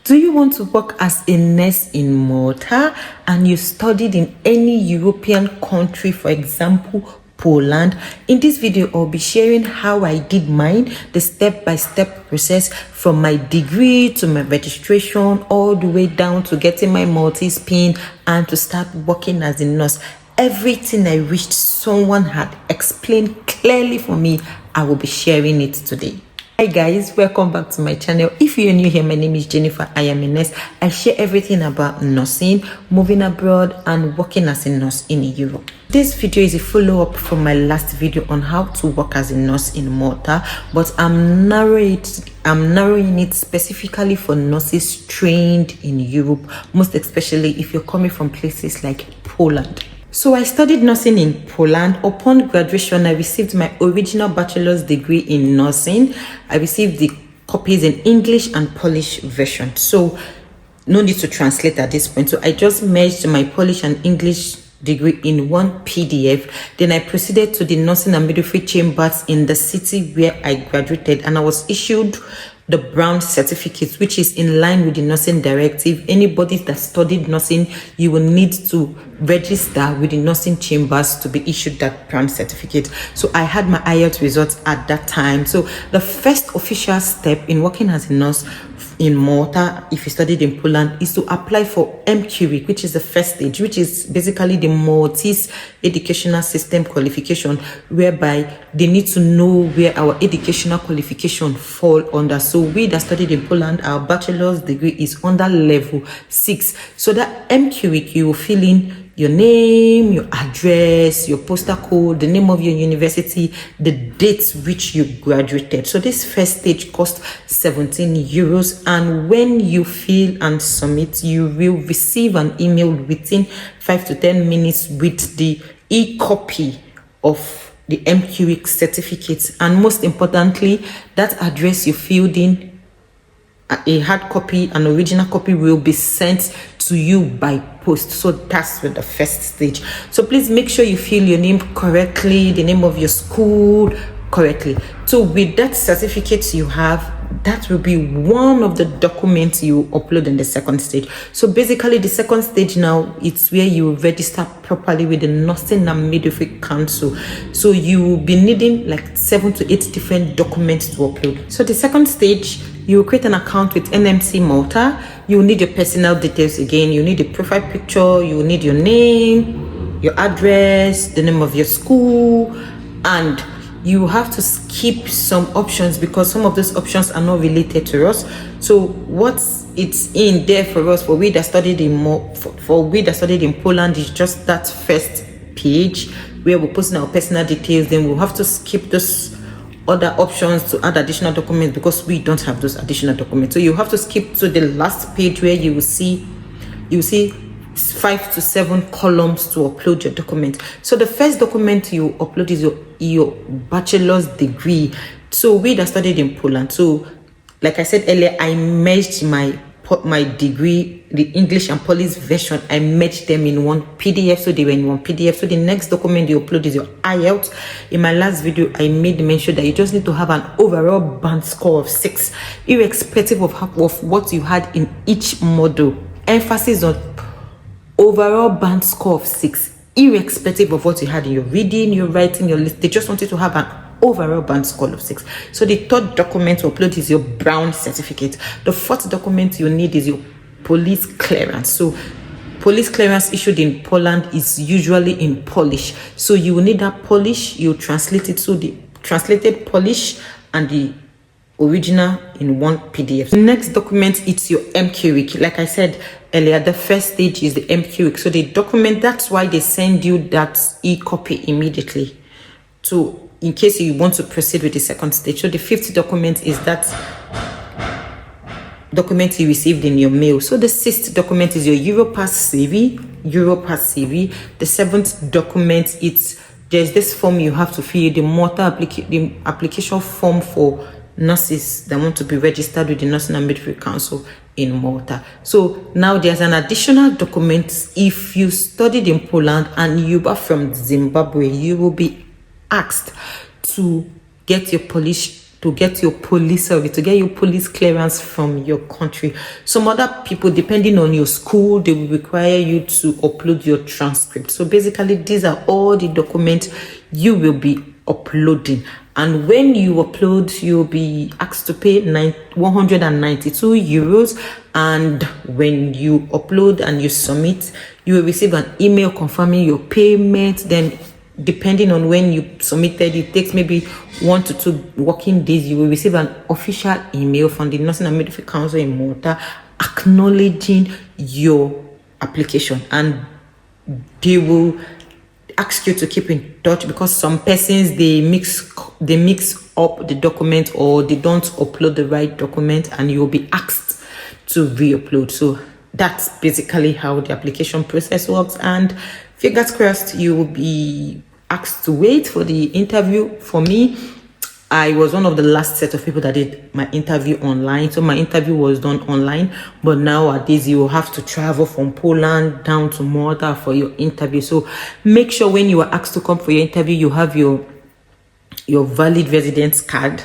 Do you want to work as a nurse in Malta and you studied in any European country, for example, Poland? In this video, I'll be sharing how I did mine, the step-by-step process from my degree to my registration, all the way down to getting my Maltese PIN and to start working as a nurse. Everything I wished someone had explained clearly for me, I will be sharing it today. Hi guys, welcome back to my channel. If you're new here, my name is Jennifer. I am a nurse. I share everything about nursing, moving abroad, and working as a nurse in Europe. This video is a follow-up from my last video on how to work as a nurse in Malta, but I'm narrowing it specifically for nurses trained in Europe, most especially if you're coming from places like Poland. So I studied nursing in Poland. Upon graduation, I received my original bachelor's degree in nursing. I received the copies in English and Polish version. So no need to translate at this point. So I just merged my Polish and English degree in one PDF. Then I proceeded to the nursing and midwifery chambers in the city where I graduated, and I was issued the brown certificate, which is in line with the nursing directive. Anybody that studied nursing, you will need to register with the nursing chambers to be issued that brown certificate. So I had my IELTS results at that time. So the first official step in working as a nurse in Malta, if you studied in Poland, is to apply for MQRIC, which is the first stage, which is basically the Maltese educational system qualification, whereby they need to know where our educational qualification fall under. So we that studied in Poland, our bachelor's degree is under level 6. So that MQRIC, you will fill in your name, your address, your postal code, the name of your university, the dates which you graduated. So this first stage cost 17 euros, and when you fill and submit, you will receive an email within 5 to 10 minutes with the e-copy of the MQRIC certificate, and most importantly, that address you filled in, a hard copy, an original copy will be sent to you by post. So that's with the first stage. So please make sure you fill your name correctly, the name of your school correctly. So with that certificate you have, that will be one of the documents you upload in the second stage. So basically the second stage now, it's where you register properly with the Nursing and Midwifery Council. So you will be needing like 7 to 8 different documents to upload. So the second stage, you will create an account with NMC Malta. You will need your personal details again. You need a profile picture. You will need your name, your address, the name of your school, and you have to skip some options because some of those options are not related to us. So what's it's in there for us, for we that studied in Poland, is just that first page where we're posting our personal details. Then we'll have to skip those other options to add additional documents because we don't have those additional documents. So you have to skip to the last page where you will see 5 to 7 columns to upload your document. So the first document you upload is your bachelor's degree. So we that studied in Poland, so like I said earlier, I merged my degree, the English and Polish version, I merged them in one PDF, so they were in one PDF. So the next document you upload is your IELTS. In my last video, I made mention that you just need to have an overall band score of 6, irrespective of what you had in each module. Emphasis on overall band score of 6, irrespective of what you had in your reading, your writing, your list. They just wanted to have an overall band score of 6. So the third document to upload is your brown certificate. The fourth document you need is your police clearance. So police clearance issued in Poland is usually in Polish. So you will need that Polish. You translate it, so the translated Polish and the original in one PDF. The next document, it's your MQRIC. Like I said earlier, the first stage is the MQRIC. So the document, that's why they send you that e-copy immediately, so in case you want to proceed with the second stage. So the fifth document is that document you received in your mail. So the sixth document is your Europass CV. The seventh document, there's this form you have to fill, the Malta the application form for nurses that want to be registered with the Nursing and Midwifery Council in Malta. So now there's an additional document. If you studied in Poland and you are from Zimbabwe, you will be asked to get your Polish to get your police service, to get your police clearance from your country. Some other people, depending on your school, they will require you to upload your transcript. So basically, these are all the documents you will be uploading. And when you upload, you'll be asked to pay 192 euros. And when you upload and you submit, you will receive an email confirming your payment. Then depending on when you submitted, it takes maybe 1 to 2 working days. You will receive an official email from the Nursing and Midwifery Council in Malta acknowledging your application, and they will ask you to keep in touch, because some persons, they mix up the document, or they don't upload the right document, and you'll be asked to re-upload. So that's basically how the application process works. And fingers crossed, you will be asked to wait for the interview. For me, I was one of the last set of people that did my interview online. So my interview was done online, but nowadays you will have to travel from Poland down to Malta for your interview. So make sure when you are asked to come for your interview, you have your valid residence card,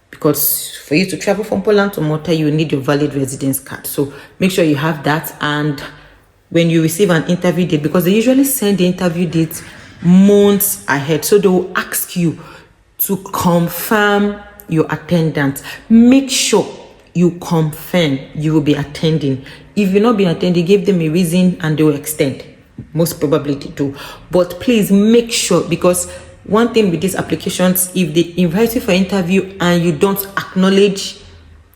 because for you to travel from Poland to Malta, you need your valid residence card. So make sure you have that. And when you receive an interview date, because they usually send the interview dates months ahead, so they will ask you to confirm your attendance. Make sure you confirm you will be attending. If you'll not be attending, give them a reason and they will extend. Most probably they do. But please make sure, because one thing with these applications, if they invite you for interview and you don't acknowledge,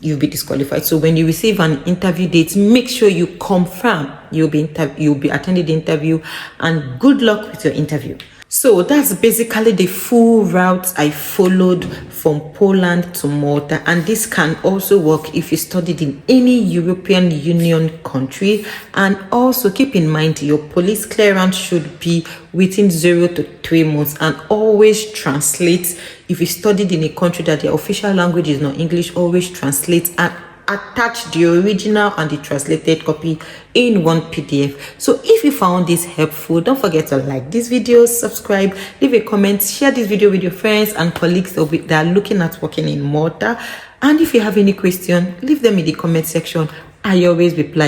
you'll be disqualified. So when you receive an interview date, make sure you confirm you'll be attending the interview, and good luck with your interview. So that's basically the full route I followed from Poland to Malta, and this can also work if you studied in any European Union country. And also keep in mind, your police clearance should be within 0 to 3 months, and always translate. If you studied in a country that the official language is not English, always translate and attach the original and the translated copy in one PDF. So if you found this helpful, don't forget to like this video, subscribe, leave a comment, share this video with your friends and colleagues that are looking at working in Malta. And if you have any question, leave them in the comment section. I always reply.